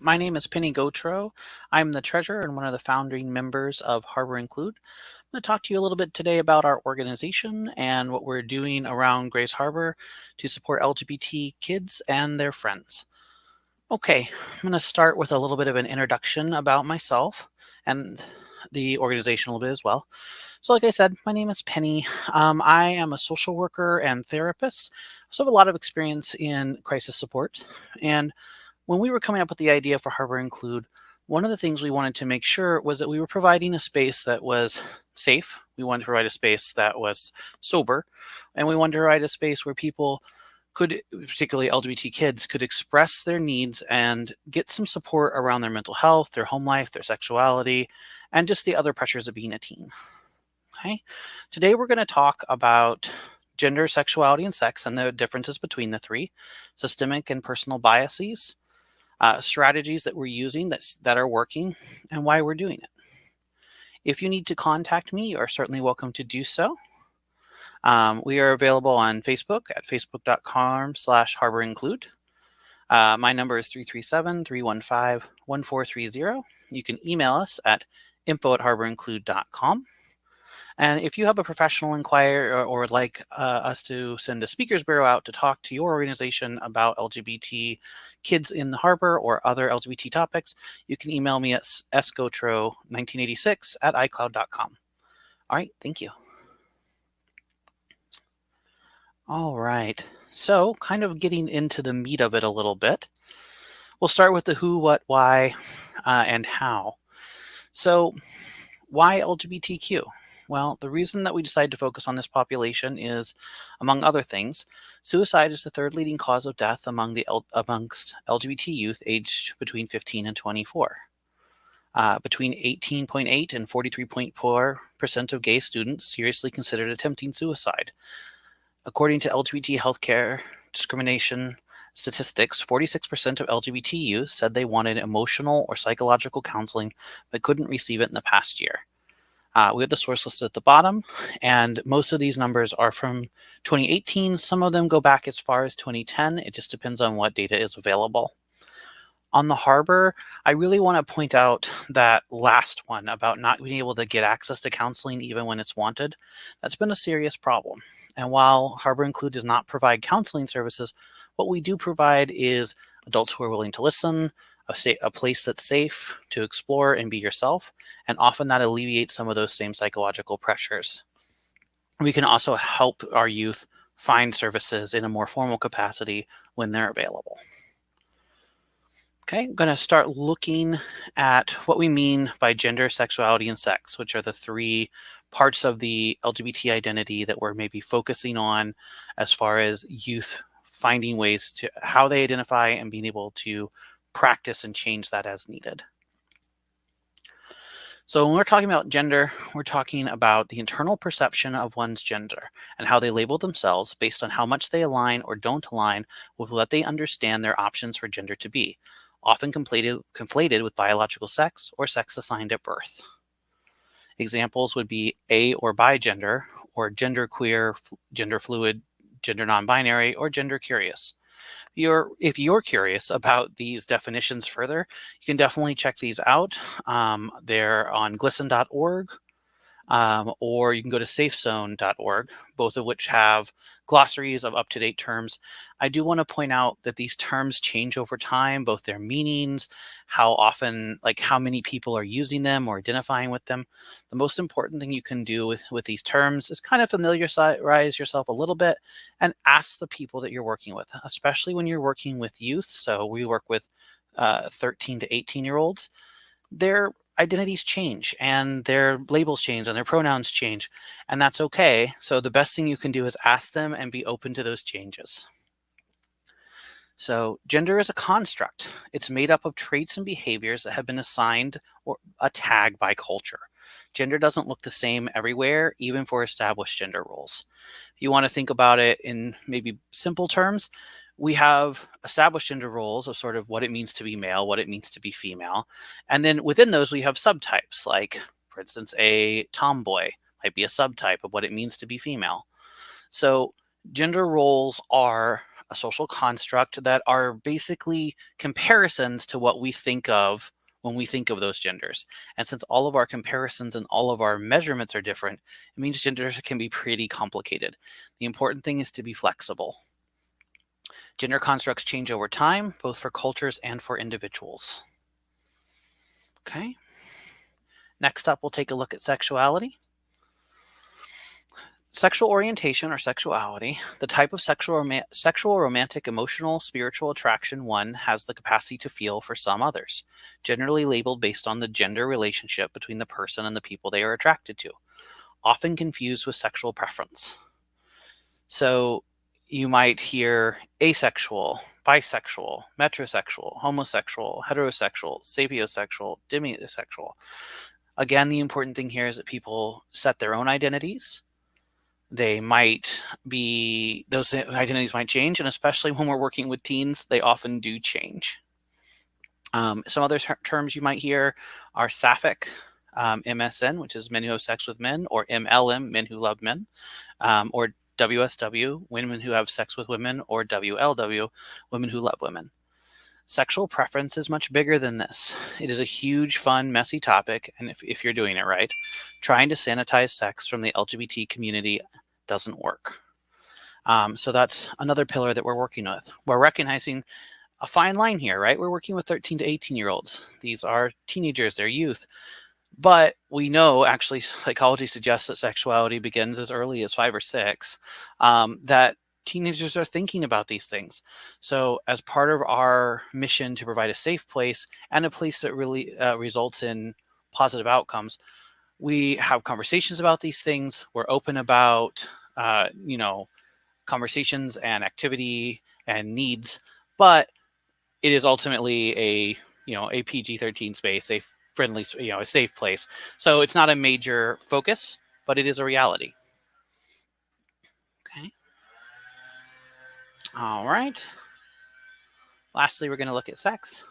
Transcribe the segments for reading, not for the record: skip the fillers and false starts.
My name is Penny Gautreaux. I'm the treasurer and one of the founding members of Harbor Include. I'm going to talk to you a little bit today about our organization and what we're doing around Grace Harbor to support LGBT kids and their friends. Okay, I'm going to start with a little bit of an introduction about myself and the organization a little bit as well. So like I said, my name is Penny. I am a social worker and therapist. So I have a lot of experience in crisis support. And when we were coming up with the idea for Harbor Include, one of the things we wanted to make sure was that we were providing a space that was safe. We wanted to provide a space that was sober. And we wanted to provide a space where people could, particularly LGBT kids, could express their needs and get some support around their mental health, their home life, their sexuality, and just the other pressures of being a teen. Okay. Today we're going to talk about gender, sexuality, and sex and the differences between the three, systemic and personal biases, strategies that we're using that are working, and why we're doing it. If you need to contact me, you are certainly welcome to do so. We are available on Facebook at facebook.com/harborinclude. My number is 337-315-1430. You can email us at info@harborinclude.com. And if you have a professional inquiry or would like us to send a speakers bureau out to talk to your organization about LGBT kids in the harbor or other LGBT topics, you can email me at sgautreaux1986@icloud.com. All right, thank you. All right, so kind of getting into the meat of it a little bit. We'll start with the who, what, why, and how. So why LGBTQ? Well, the reason that we decided to focus on this population is, among other things, suicide is the third leading cause of death amongst LGBT youth aged between 15 and 24. Between 18.8 and 43.4% of gay students seriously considered attempting suicide. According to LGBT healthcare discrimination statistics, 46% of LGBT youth said they wanted emotional or psychological counseling but couldn't receive it in the past year. We have the source listed at the bottom, and most of these numbers are from 2018. Some of them go back as far as 2010. It just depends on what data is available. On the harbor, I really want to point out that last one about not being able to get access to counseling even when it's wanted. That's been a serious problem. And while Harbor Include does not provide counseling services, what we do provide is adults who are willing to listen, a place that's safe to explore and be yourself, and often that alleviates some of those same psychological pressures. We can also help our youth find services in a more formal capacity when they're available. Okay, I'm going to start looking at what we mean by gender, sexuality, and sex, which are the three parts of the LGBT identity that we're maybe focusing on as far as youth finding ways to how they identify and being able to practice and change that as needed. So when we're talking about gender, we're talking about the internal perception of one's gender and how they label themselves based on how much they align or don't align with what they understand their options for gender to be, often conflated with biological sex or sex assigned at birth. Examples would be a or bi gender, or gender queer, gender fluid, gender non-binary, or gender curious. If you're curious about these definitions further, you can definitely check these out. They're on glisten.org, or you can go to safezone.org, both of which have glossaries of up-to-date terms. I do want to point out that these terms change over time, both their meanings, how often, like how many people are using them or identifying with them. The most important thing you can do with these terms is kind of familiarize yourself a little bit and ask the people that you're working with, especially when you're working with youth. So we work with 13 to 18-year-olds. Their identities change and their labels change and their pronouns change, and that's okay. So the best thing you can do is ask them and be open to those changes. So gender is a construct. It's made up of traits and behaviors that have been assigned or a tag by culture. Gender doesn't look the same everywhere, even for established gender roles. If you want to think about it in maybe simple terms, we have established gender roles of sort of what it means to be male, what it means to be female. And then within those, we have subtypes, like, for instance, a tomboy might be a subtype of what it means to be female. So gender roles are a social construct that are basically comparisons to what we think of when we think of those genders. And since all of our comparisons and all of our measurements are different, it means genders can be pretty complicated. The important thing is to be flexible. Gender constructs change over time, both for cultures and for individuals. Okay. Next up, we'll take a look at sexuality. Sexual orientation or sexuality, the type of sexual, romantic, emotional, spiritual attraction one has the capacity to feel for some others, generally labeled based on the gender relationship between the person and the people they are attracted to, often confused with sexual preference. So you might hear asexual, bisexual, metrosexual, homosexual, heterosexual, sapiosexual, demisexual. Again, the important thing here is that people set their own identities. They might be, those identities might change, and especially when we're working with teens, they often do change. Some other terms you might hear are sapphic, MSN, which is men who have sex with men, or MLM, men who love men, or WSW, women who have sex with women, or WLW, women who love women. Sexual preference is much bigger than this. It is a huge, fun, messy topic, and if you're doing it right, trying to sanitize sex from the LGBT community doesn't work. So that's another pillar that we're working with. We're recognizing a fine line here, right? We're working with 13 to 18-year-olds. These are teenagers, they're youth. But we know, actually, psychology suggests that sexuality begins as early as 5 or 6, that teenagers are thinking about these things. So as part of our mission to provide a safe place and a place that really results in positive outcomes, we have conversations about these things. We're open about, conversations and activity and needs, but it is ultimately a PG-13 space, a friendly, a safe place. So it's not a major focus, but it is a reality. Okay. All right. Lastly, we're going to look at sex.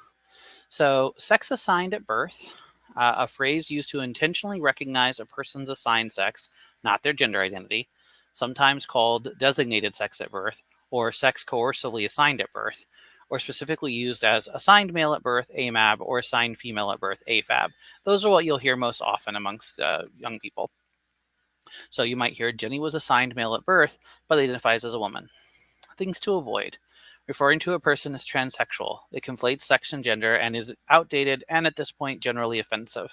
So sex assigned at birth, a phrase used to intentionally recognize a person's assigned sex, not their gender identity, sometimes called designated sex at birth or sex coercively assigned at birth, or specifically used as assigned male at birth, AMAB, or assigned female at birth, AFAB. Those are what you'll hear most often amongst young people. So you might hear Jenny was assigned male at birth, but identifies as a woman. Things to avoid. Referring to a person as transsexual. It conflates sex and gender and is outdated and at this point generally offensive.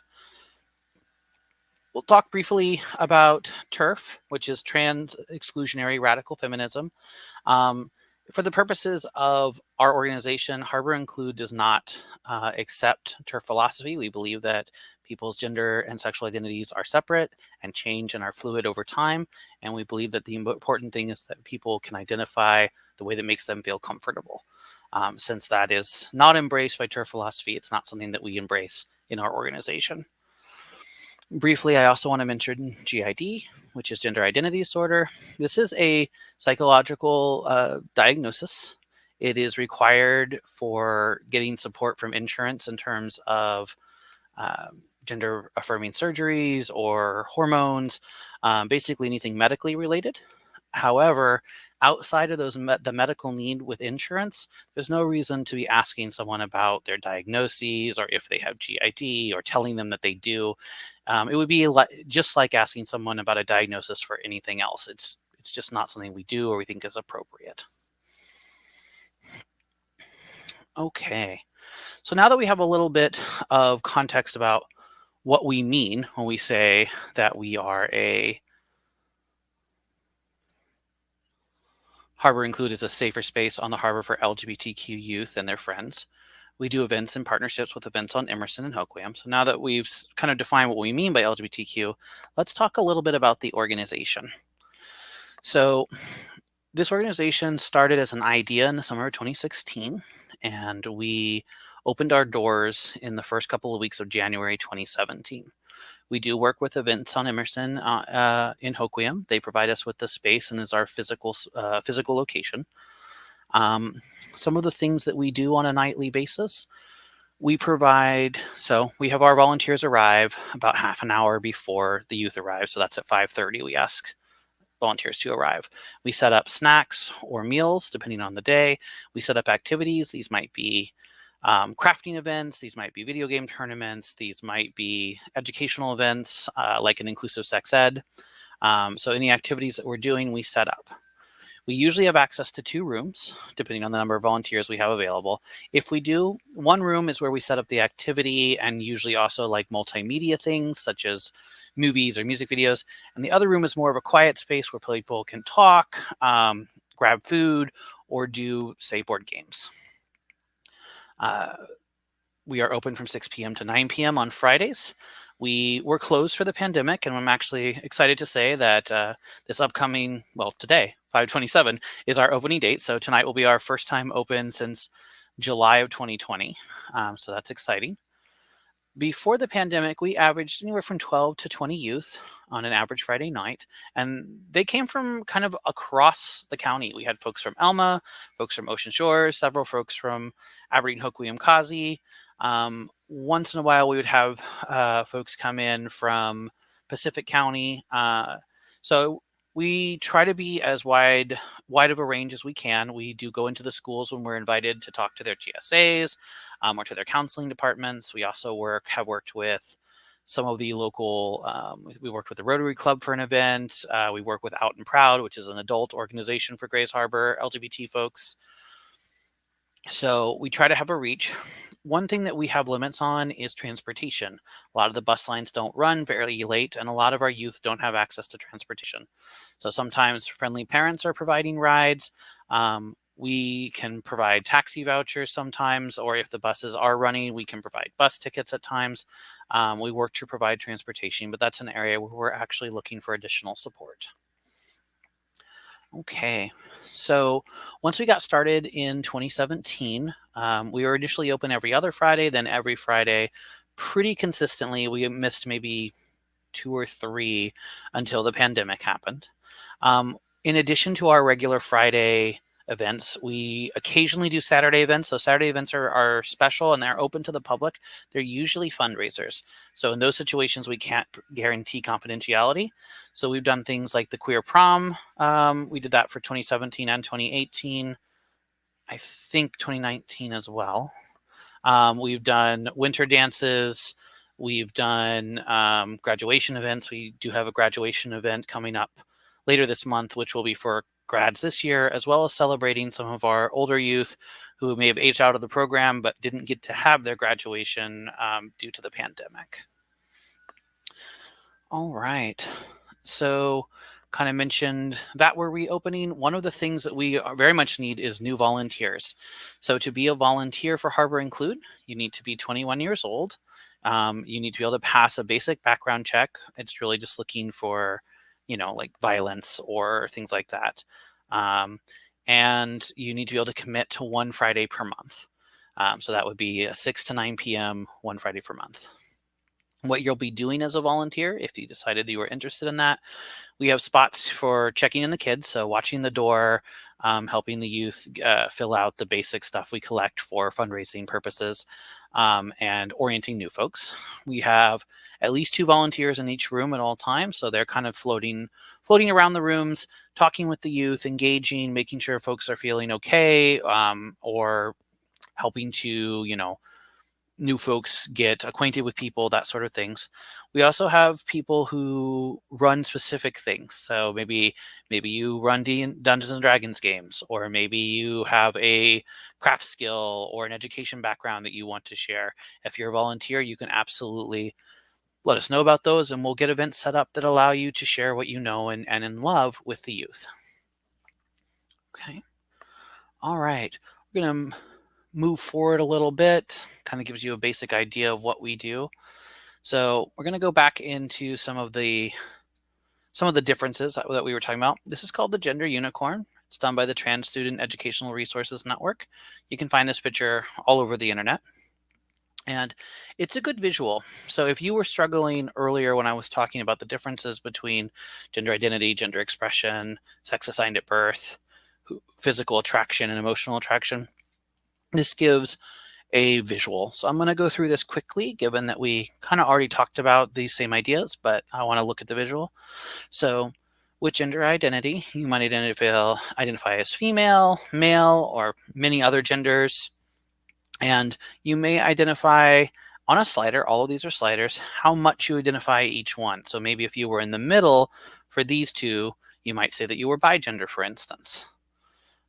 We'll talk briefly about TERF, which is trans exclusionary radical feminism. For the purposes of our organization, Harbor Include does not accept TERF philosophy. We believe that people's gender and sexual identities are separate and change and are fluid over time. And we believe that the important thing is that people can identify the way that makes them feel comfortable. Since that is not embraced by TERF philosophy, it's not something that we embrace in our organization. Briefly, I also want to mention GID, which is gender identity disorder. This is a psychological diagnosis. It is required for getting support from insurance in terms of gender affirming surgeries or hormones, basically anything medically related. However, outside of the medical need with insurance, there's no reason to be asking someone about their diagnoses or if they have GID or telling them that they do. It would be just like asking someone about a diagnosis for anything else. It's just not something we do or we think is appropriate. Okay, so now that we have a little bit of context about what we mean when we say that we are a Harbor Include is a safer space on the harbor for LGBTQ youth and their friends. We do events in partnerships with events on Emerson and Hoquiam. So now that we've kind of defined what we mean by LGBTQ, let's talk a little bit about the organization. So this organization started as an idea in the summer of 2016, and we opened our doors in the first couple of weeks of January 2017. We do work with events on Emerson in Hoquiam. They provide us with the space and is our physical location. Some of the things that we do on a nightly basis, we have our volunteers arrive about half an hour before the youth arrive. So that's at 5:30. We ask volunteers to arrive. We set up snacks or meals depending on the day. We set up activities. These might be crafting events. These might be video game tournaments. These might be educational events like an inclusive sex ed. So any activities that we're doing, we set up. We usually have access to 2 rooms, depending on the number of volunteers we have available. If we do, one room is where we set up the activity and usually also like multimedia things such as movies or music videos. And the other room is more of a quiet space where people can talk, grab food, or do, say, board games. We are open from 6 p.m. to 9 p.m. on Fridays. We were closed for the pandemic, and I'm actually excited to say that this upcoming, well, today, 5/27, is our opening date. So tonight will be our first time open since July of 2020. So that's exciting. Before the pandemic, we averaged anywhere from 12 to 20 youth on an average Friday night, and they came from kind of across the county. We had folks from Elma, folks from Ocean Shores, several folks from Aberdeen, Hook, William Kazi. Once in a while, we would have folks come in from Pacific County. So we try to be as wide of a range as we can. We do go into the schools when we're invited to talk to their GSAs or to their counseling departments. We also have worked with some of the local, we worked with the Rotary Club for an event. We work with Out and Proud, which is an adult organization for Grays Harbor LGBT folks. So we try to have a reach. One thing that we have limits on is transportation. A lot of the bus lines don't run very late, and a lot of our youth don't have access to transportation. So sometimes friendly parents are providing rides. We can provide taxi vouchers sometimes, or if the buses are running, we can provide bus tickets at times. We work to provide transportation, but that's an area where we're actually looking for additional support. Okay, so once we got started in 2017, we were initially open every other Friday, then every Friday pretty consistently. We missed maybe 2 or 3 until the pandemic happened. In addition to our regular Friday events, we occasionally do Saturday events. So Saturday events are special and they're open to the public. They're usually fundraisers. So in those situations, we can't guarantee confidentiality. So we've done things like the queer prom. We did that for 2017 and 2018. I think 2019 as well. We've done winter dances. We've done graduation events. We do have a graduation event coming up later this month, which will be for grads this year, as well as celebrating some of our older youth who may have aged out of the program but didn't get to have their graduation due to the pandemic. All right. So kind of mentioned that we're reopening. One of the things that we very much need is new volunteers. So to be a volunteer for Harbor Include, you need to be 21 years old. You need to be able to pass a basic background check. It's really just looking for, like violence or things like that. And you need to be able to commit to 1 Friday per month. So that would be 6 to 9 p.m. 1 Friday per month. What you'll be doing as a volunteer, if you decided that you were interested in that, we have spots for checking in the kids, so watching the door, helping the youth fill out the basic stuff we collect for fundraising purposes, and orienting new folks. We have at least 2 volunteers in each room at all times, so they're kind of floating around the rooms, talking with the youth, engaging, making sure folks are feeling okay, or helping to, new folks get acquainted with people, that sort of things. We also have people who run specific things. So maybe you run Dungeons and Dragons games, or maybe you have a craft skill or an education background that you want to share. If you're a volunteer, you can absolutely let us know about those, and we'll get events set up that allow you to share what you know and in love with the youth. Okay. All right. We're going to move forward a little bit, kind of gives you a basic idea of what we do. So we're going to go back into some of the differences that we were talking about. This is called the Gender Unicorn. It's done by the Trans Student Educational Resources Network. You can find this picture all over the internet. And it's a good visual. So if you were struggling earlier when I was talking about the differences between gender identity, gender expression, sex assigned at birth, physical attraction, and emotional attraction, this gives a visual. So I'm going to go through this quickly, given that we kind of already talked about these same ideas, but I want to look at the visual. So With gender identity, you might identify as female, male, or many other genders. And you may identify on a slider, all of these are sliders, how much you identify each one. So maybe if you were in the middle for these two, you might say that you were bigender, for instance.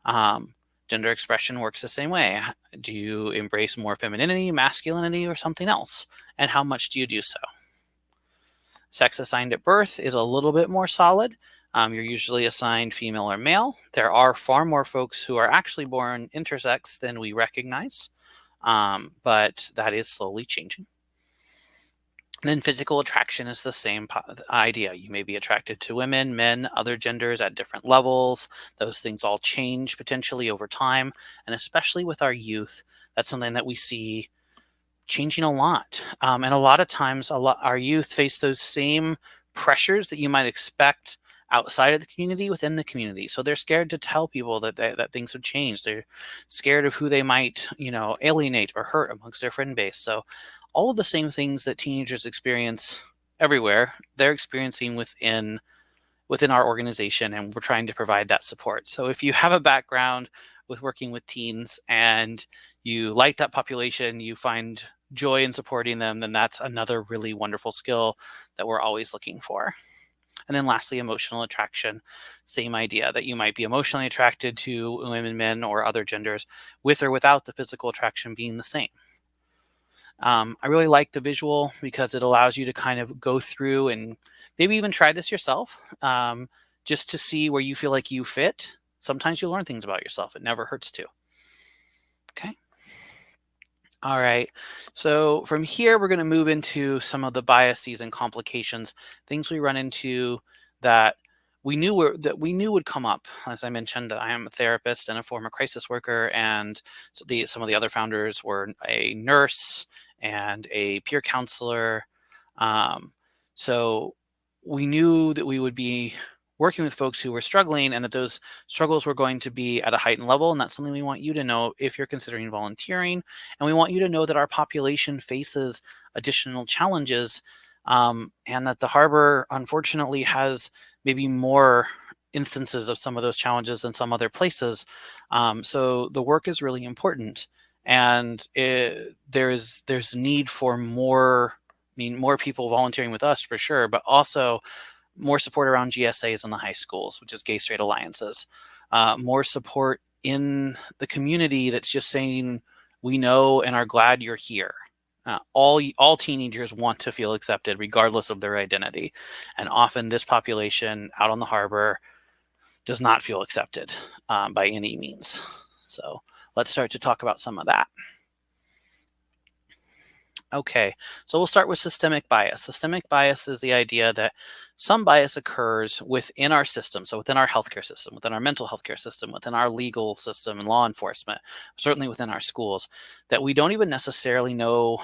Gender expression works the same way. Do you embrace more femininity, masculinity, or something else? And how much do you do so? Sex assigned at birth is a little bit more solid. You're usually assigned female or male. There are far more folks who are actually born intersex than we recognize, but that is slowly changing. And then physical attraction is the same idea. You may be attracted to women, men, other genders at different levels. Those things all change potentially over time. And especially with our youth, that's something that we see changing a lot. And a lot of times, our youth face those same pressures that you might expect outside of the community within the community. So they're scared to tell people that things have changed. They're scared of who they might, alienate or hurt amongst their friend base. So all of the same things that teenagers experience everywhere, they're experiencing within our organization, and we're trying to provide that support. So if you have a background with working with teens and you like that population, you find joy in supporting them, then that's another really wonderful skill that we're always looking for. And then lastly, emotional attraction, same idea that you might be emotionally attracted to women, men, or other genders with or without the physical attraction being the same. I really like the visual because it allows you to kind of go through and maybe even try this yourself, just to see where you feel like you fit. Sometimes you learn things about yourself. It never hurts to. Okay. All right. So from here, we're going to move into some of the biases and complications, things we run into that we knew would come up. As I mentioned, I am a therapist and a former crisis worker, and so some of the other founders were a nurse and a peer counselor. So we knew that we would be working with folks who were struggling and that those struggles were going to be at a heightened level. And that's something we want you to know if you're considering volunteering. And we want you to know that our population faces additional challenges, and that the harbor, unfortunately, has maybe more instances of some of those challenges than some other places. So the work is really important. And there's need for more people volunteering with us for sure, but also more support around GSAs in the high schools, which is gay straight alliances, more support in the community that's just saying, we know and are glad you're here. All teenagers want to feel accepted regardless of their identity. And often this population out on the harbor does not feel accepted by any means. So let's start to talk about some of that. Okay, so we'll start with systemic bias. Systemic bias is the idea that some bias occurs within our system, so within our healthcare system, within our mental health care system, within our legal system and law enforcement, certainly within our schools, that we don't even necessarily know.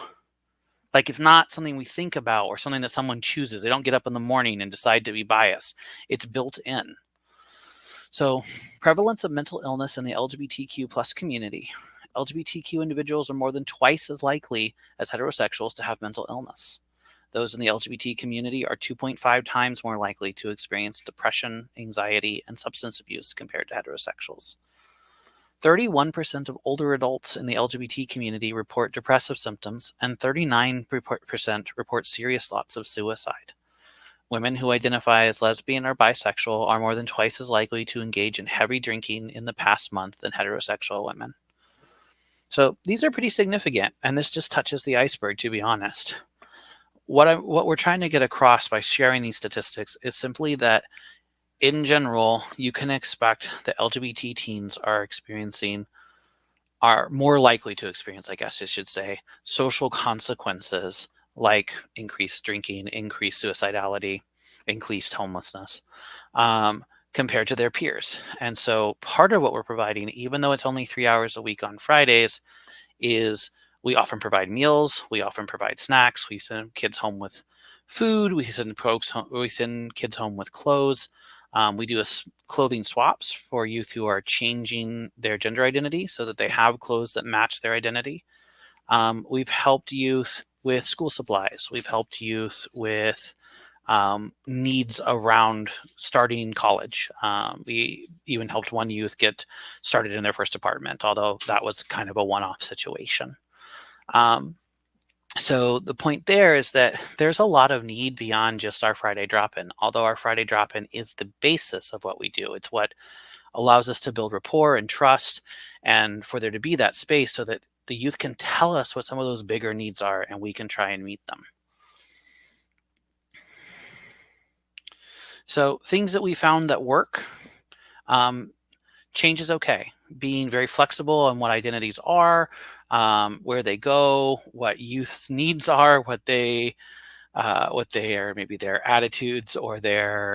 Like, it's not something we think about or something that someone chooses. They don't get up in the morning and decide to be biased. It's built in. So prevalence of mental illness in the LGBTQ plus community. LGBTQ individuals are more than twice as likely as heterosexuals to have mental illness. Those in the LGBT community are 2.5 times more likely to experience depression, anxiety, and substance abuse compared to heterosexuals. 31% of older adults in the LGBT community report depressive symptoms, and 39% report serious thoughts of suicide. Women who identify as lesbian or bisexual are more than twice as likely to engage in heavy drinking in the past month than heterosexual women. So these are pretty significant, and this just touches the iceberg, to be honest. What we're trying to get across by sharing these statistics is simply that, in general, you can expect that LGBT teens are more likely to experience, I guess I should say, social consequences like increased drinking, increased suicidality, increased homelessness, compared to their peers. And so part of what we're providing, even though it's only 3 hours a week on Fridays, is we often provide meals, we often provide snacks, we send kids home with food, we send kids home with clothes. We do clothing swaps for youth who are changing their gender identity so that they have clothes that match their identity. We've helped youth with school supplies. We've helped youth with needs around starting college. We even helped one youth get started in their first apartment, although that was kind of a one-off situation. Um, so the point there is that there's a lot of need beyond just our Friday drop-in. Although our Friday drop-in is the basis of what we do, it's what allows us to build rapport and trust, and for there to be that space so that the youth can tell us what some of those bigger needs are and we can try and meet them. So things that we found that work, um, change is okay. Being very flexible on what identities are, where they go, what youth needs are, what they are, maybe their attitudes or their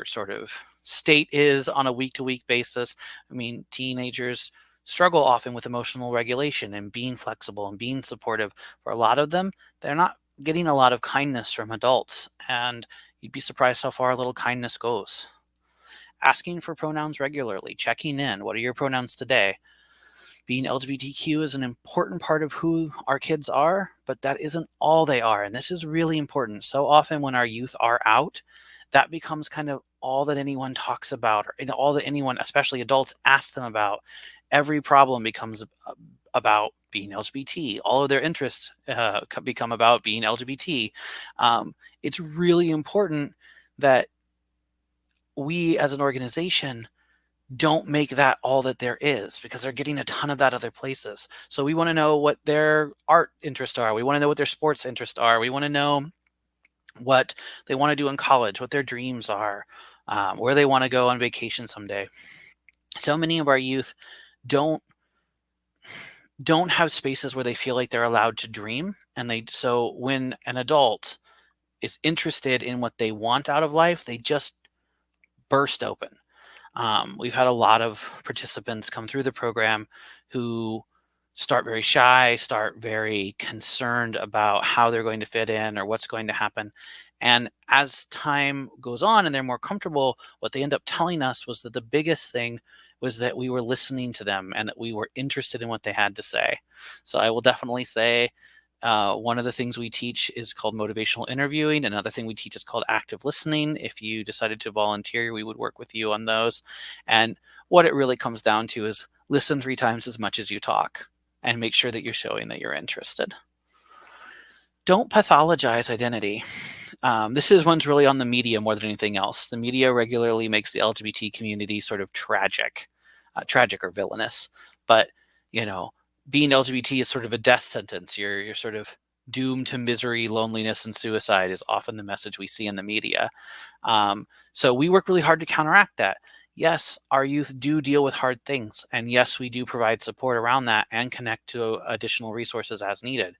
sort of state is on a week to week basis. I mean, teenagers struggle often with emotional regulation and being flexible and being supportive. For a lot of them, they're not getting a lot of kindness from adults, and you'd be surprised how far a little kindness goes. Asking for pronouns regularly, checking in. What are your pronouns today? Being LGBTQ is an important part of who our kids are, but that isn't all they are. And this is really important. So often when our youth are out, that becomes kind of all that anyone talks about, or all that anyone, especially adults, ask them about. Every problem becomes about being LGBT. All of their interests become about being LGBT. It's really important that we as an organization don't make that all that there is, because they're getting a ton of that other places. So we want to know what their art interests are. We want to know what their sports interests are. We want to know what they want to do in college, what their dreams are, where they want to go on vacation someday. So many of our youth don't don't have spaces where they feel like they're allowed to dream, and so when an adult is interested in what they want out of life, they just burst open. We've had a lot of participants come through the program who start very shy, start very concerned about how they're going to fit in or what's going to happen. And as time goes on and they're more comfortable, what they end up telling us was that the biggest thing was that we were listening to them and that we were interested in what they had to say. So I will definitely say one of the things we teach is called motivational interviewing. Another thing we teach is called active listening. If you decided to volunteer, we would work with you on those. And what it really comes down to is listen 3 times as much as you talk and make sure that you're showing that you're interested. Don't pathologize identity. This is one's really on the media more than anything else. The media regularly makes the LGBT community sort of tragic or villainous. But, you know, being LGBT is sort of a death sentence. You're sort of doomed to misery, loneliness, and suicide is often the message we see in the media. So we work really hard to counteract that. Yes, our youth do deal with hard things. And yes, we do provide support around that and connect to additional resources as needed.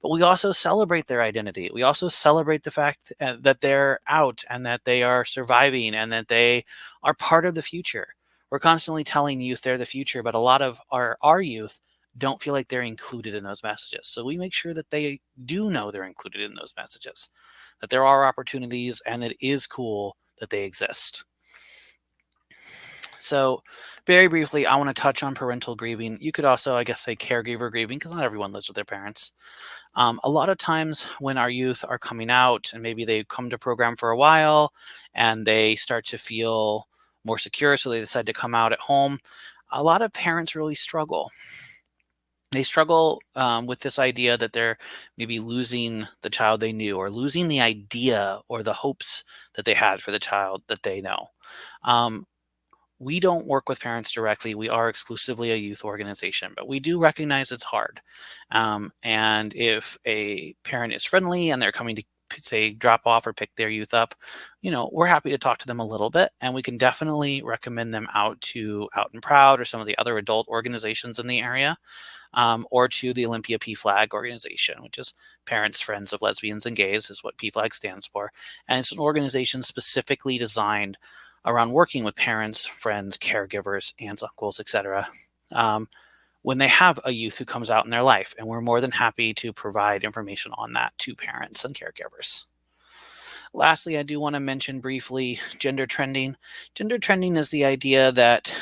But we also celebrate their identity. We also celebrate the fact that they're out and that they are surviving and that they are part of the future. We're constantly telling youth they're the future, but a lot of our youth don't feel like they're included in those messages. So we make sure that they do know they're included in those messages, that there are opportunities and it is cool that they exist. So very briefly, I want to touch on parental grieving. You could also, I guess, say caregiver grieving, because not everyone lives with their parents. A lot of times when our youth are coming out and maybe they come to program for a while and they start to feel more secure, so they decide to come out at home, a lot of parents really struggle. They struggle with this idea that they're maybe losing the child they knew, or losing the idea or the hopes that they had for the child that they know. Um, we don't work with parents directly. We are exclusively a youth organization, but we do recognize it's hard. And if a parent is friendly and they're coming to say drop off or pick their youth up, we're happy to talk to them a little bit, and we can definitely recommend them out to Out and Proud or some of the other adult organizations in the area, or to the Olympia PFLAG organization, which is Parents, Friends of Lesbians and Gays, is what PFLAG stands for. And it's an organization specifically designed around working with parents, friends, caregivers, aunts, uncles, etc. When they have a youth who comes out in their life, and we're more than happy to provide information on that to parents and caregivers. Lastly, I do want to mention briefly gender trending. Gender trending is the idea that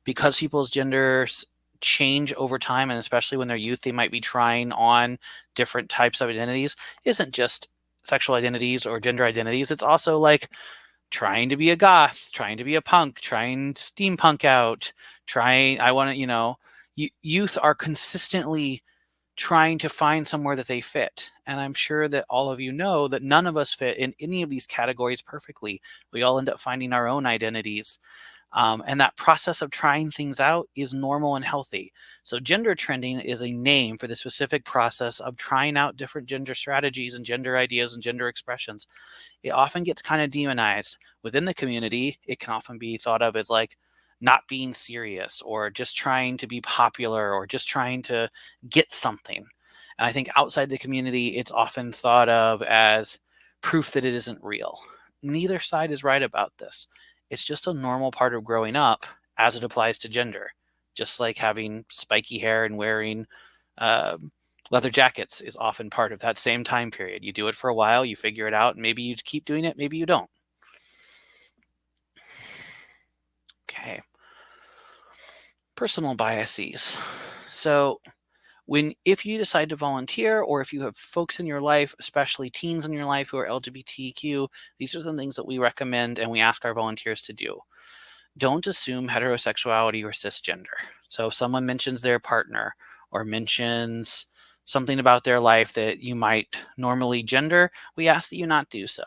because people's genders change over time, and especially when they're youth, they might be trying on different types of identities, isn't just sexual identities or gender identities. It's also like trying to be a goth, trying to be a punk, trying to steampunk out, I want to, youth are consistently trying to find somewhere that they fit. And I'm sure that all of you know that none of us fit in any of these categories perfectly. We all end up finding our own identities. And that process of trying things out is normal and healthy. So gender trending is a name for the specific process of trying out different gender strategies and gender ideas and gender expressions. It often gets kind of demonized. Within the community, it can often be thought of as like not being serious or just trying to be popular or just trying to get something. And I think outside the community, it's often thought of as proof that it isn't real. Neither side is right about this. It's just a normal part of growing up as it applies to gender. Just like having spiky hair and wearing leather jackets is often part of that same time period. You do it for a while, you figure it out, and maybe you keep doing it, maybe you don't. Okay. Personal biases. So if you decide to volunteer, or if you have folks in your life, especially teens in your life who are LGBTQ, these are the things that we recommend and we ask our volunteers to do. Don't assume heterosexuality or cisgender. So if someone mentions their partner or mentions something about their life that you might normally gender, we ask that you not do so.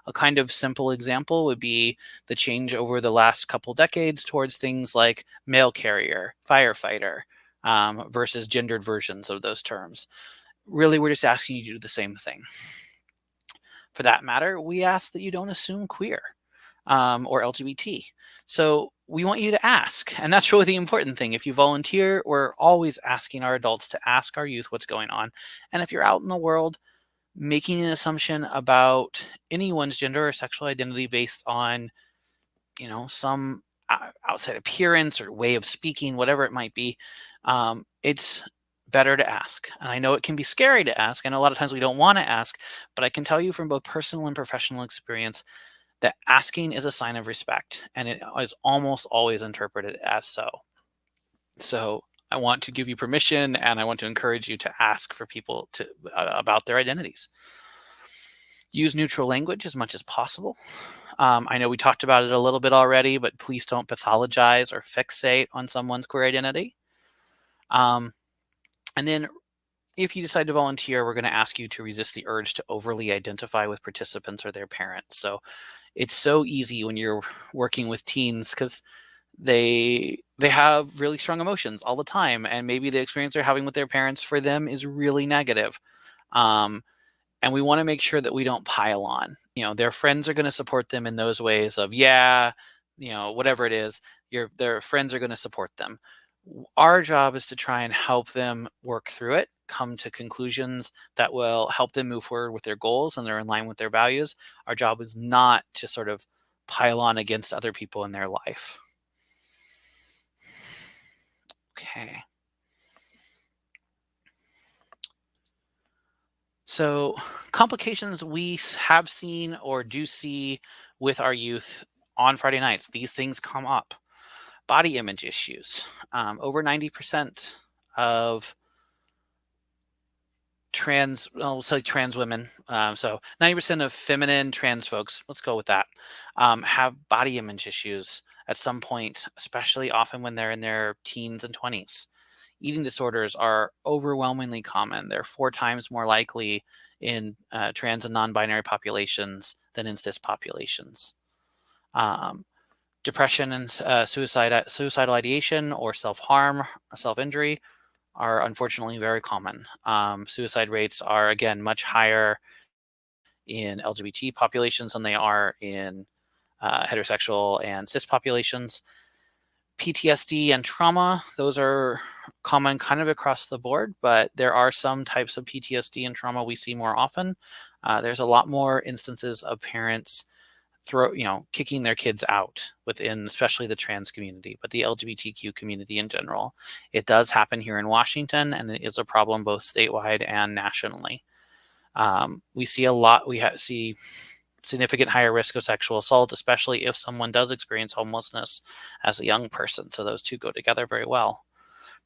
A kind of simple example would be the change over the last couple decades towards things like mail carrier, firefighter, versus gendered versions of those terms. Really, we're just asking you to do the same thing. For that matter, we ask that you don't assume queer or LGBT. So we want you to ask, and that's really the important thing. If you volunteer, we're always asking our adults to ask our youth what's going on. And if you're out in the world making an assumption about anyone's gender or sexual identity based on, some outside appearance or way of speaking, whatever it might be, it's better to ask. And I know it can be scary to ask, and a lot of times we don't want to ask, but I can tell you from both personal and professional experience that asking is a sign of respect, and it is almost always interpreted as so. So I want to give you permission, and I want to encourage you to ask for people about their identities. Use neutral language as much as possible. I know we talked about it a little bit already, but please don't pathologize or fixate on someone's queer identity. And then if you decide to volunteer, we're going to ask you to resist the urge to overly identify with participants or their parents. So it's so easy when you're working with teens because they have really strong emotions all the time, and maybe the experience they're having with their parents for them is really negative. And we want to make sure that we don't pile on. Their friends are going to support them in those ways of, whatever it is, their friends are going to support them. Our job is to try and help them work through it, come to conclusions that will help them move forward with their goals and they're in line with their values. Our job is not to sort of pile on against other people in their life. Okay. So complications we have seen or do see with our youth on Friday nights, these things come up. Body image issues. Over 90% of trans women, so 90% of feminine trans folks, let's go with that, have body image issues at some point, especially often when they're in their teens and 20s. Eating disorders are overwhelmingly common. They're 4 times more likely in trans and non-binary populations than in cis populations. Depression and suicidal ideation or self-harm, self-injury are unfortunately very common. Suicide rates are, again, much higher in LGBT populations than they are in heterosexual and cis populations. PTSD and trauma, those are common kind of across the board, but there are some types of PTSD and trauma we see more often. There's a lot more instances of parents kicking their kids out within, especially the trans community, but the LGBTQ community in general. It does happen here in Washington, and it is a problem both statewide and nationally. We see significant higher risk of sexual assault, especially if someone does experience homelessness as a young person. So those two go together very well.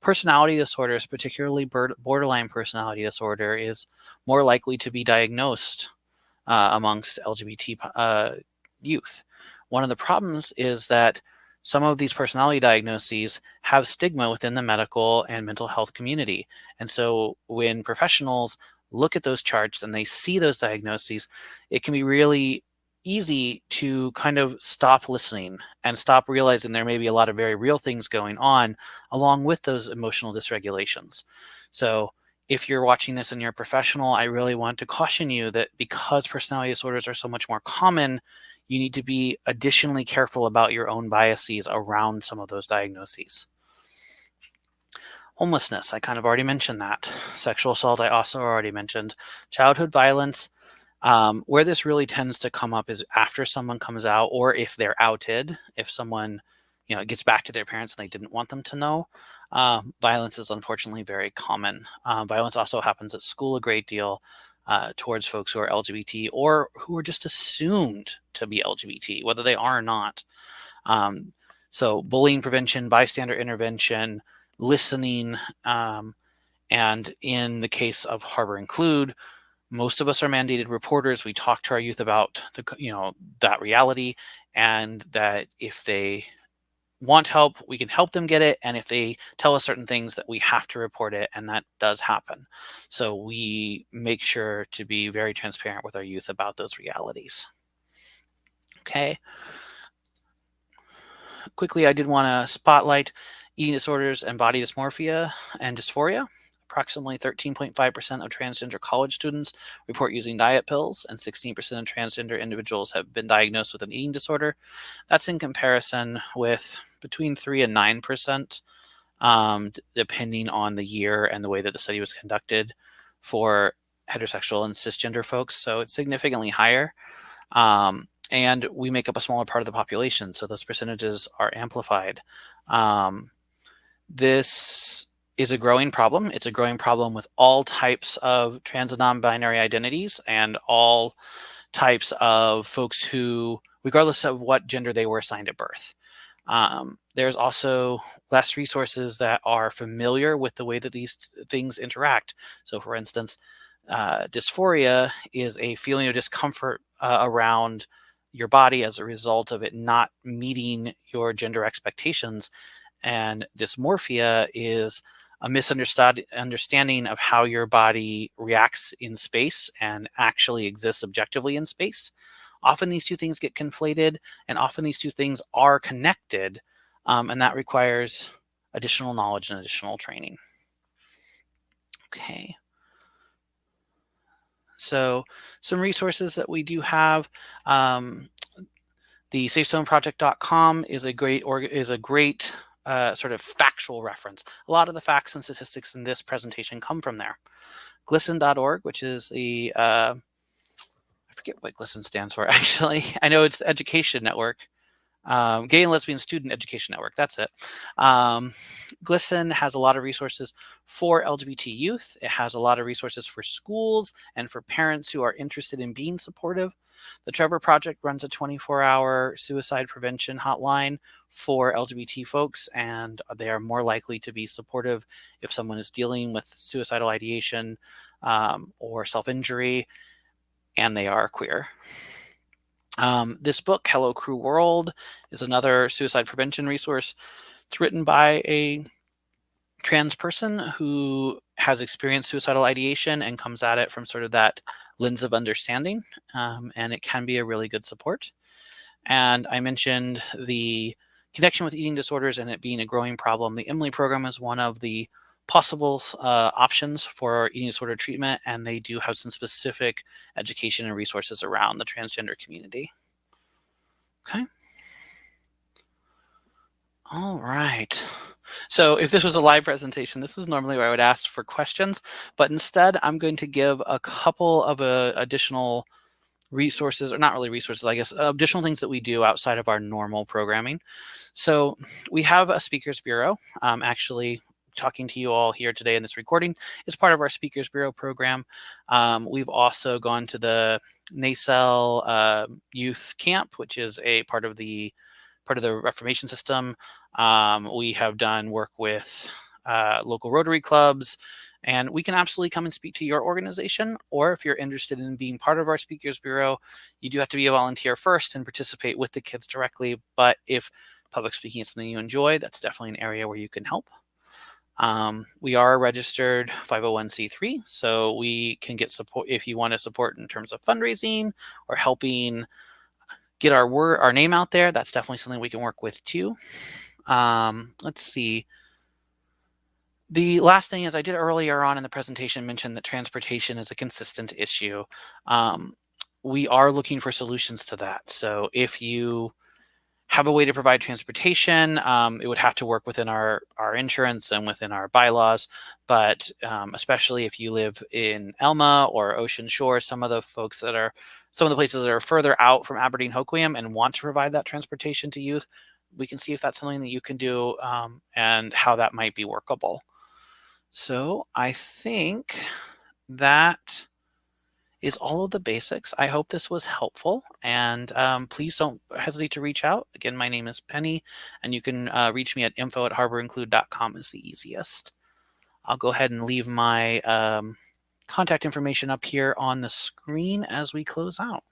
Personality disorders, particularly borderline personality disorder, is more likely to be diagnosed amongst LGBT youth. One of the problems is that some of these personality diagnoses have stigma within the medical and mental health community. And so when professionals look at those charts and they see those diagnoses, it can be really easy to kind of stop listening and stop realizing there may be a lot of very real things going on along with those emotional dysregulations. So if you're watching this and you're a professional, I really want to caution you that because personality disorders are so much more common, you need to be additionally careful about your own biases around some of those diagnoses. Homelessness, I kind of already mentioned that. Sexual assault, I also already mentioned. Childhood violence, where this really tends to come up is after someone comes out, or if they're outed, if someone, it gets back to their parents and they didn't want them to know. Violence is unfortunately very common. Violence also happens at school a great deal towards folks who are LGBT or who are just assumed to be LGBT, whether they are or not. So bullying prevention, bystander intervention, listening, and in the case of Harbor Include, most of us are mandated reporters. We talk to our youth about that reality, and that if they want help, we can help them get it. And if they tell us certain things, that we have to report it, and that does happen. So we make sure to be very transparent with our youth about those realities. Okay. Quickly, I did want to spotlight eating disorders and body dysmorphia and dysphoria. Approximately 13.5% of transgender college students report using diet pills, and 16% of transgender individuals have been diagnosed with an eating disorder. That's in comparison with between 3 and 9%, depending on the year and the way that the study was conducted for heterosexual and cisgender folks. So it's significantly higher. And we make up a smaller part of the population, so those percentages are amplified. This is a growing problem. It's a growing problem with all types of trans and non-binary identities and all types of folks who, regardless of what gender they were assigned at birth. There's also less resources that are familiar with the way that these things interact. So for instance, dysphoria is a feeling of discomfort around your body as a result of it not meeting your gender expectations. And dysmorphia is a misunderstanding of how your body reacts in space and actually exists objectively in space. Often these two things get conflated, and often these two things are connected, and that requires additional knowledge and additional training. Okay. So some resources that we do have, the safezoneproject.com is a great sort of factual reference. A lot of the facts and statistics in this presentation come from there. GLSEN.org, which is the, I forget what GLSEN stands for actually. I know it's Education Network. Gay and Lesbian Student Education Network, that's it. GLSEN has a lot of resources for LGBT youth. It has a lot of resources for schools and for parents who are interested in being supportive. The Trevor Project runs a 24-hour suicide prevention hotline for LGBT folks, and they are more likely to be supportive if someone is dealing with suicidal ideation or self-injury, and they are queer. This book, Hello Crew World, is another suicide prevention resource. It's written by a trans person who has experienced suicidal ideation and comes at it from sort of that lens of understanding, and it can be a really good support. And I mentioned the connection with eating disorders and it being a growing problem. The Emily program is one of the possible options for eating disorder treatment, and they do have some specific education and resources around the transgender community. Okay. All right. So if this was a live presentation, this is normally where I would ask for questions, but instead I'm going to give a couple of additional resources, or not really resources, I guess, additional things that we do outside of our normal programming. So we have a speakers bureau. Actually, talking to you all here today in this recording is part of our speakers bureau program. We've also gone to the NACEL youth camp, which is a part of the Reformation system. We have done work with local Rotary clubs, and we can absolutely come and speak to your organization. Or if you're interested in being part of our Speakers Bureau, you do have to be a volunteer first and participate with the kids directly. But if public speaking is something you enjoy, that's definitely an area where you can help. We are a registered 501c3, so we can get support if you want to support in terms of fundraising or helping get our name out there. That's definitely something we can work with too. Let's see. The last thing is I did earlier on in the presentation mention that transportation is a consistent issue. We are looking for solutions to that. So if you have a way to provide transportation, it would have to work within our insurance and within our bylaws. But especially if you live in Elma or Ocean Shore, some of the places that are further out from Aberdeen Hoquiam and want to provide that transportation to youth, we can see if that's something that you can do and how that might be workable. So I think that is all of the basics. I hope this was helpful, and please don't hesitate to reach out. Again, my name is Penny, and you can reach me at info@harborinclude.com is the easiest. I'll go ahead and leave my contact information up here on the screen as we close out.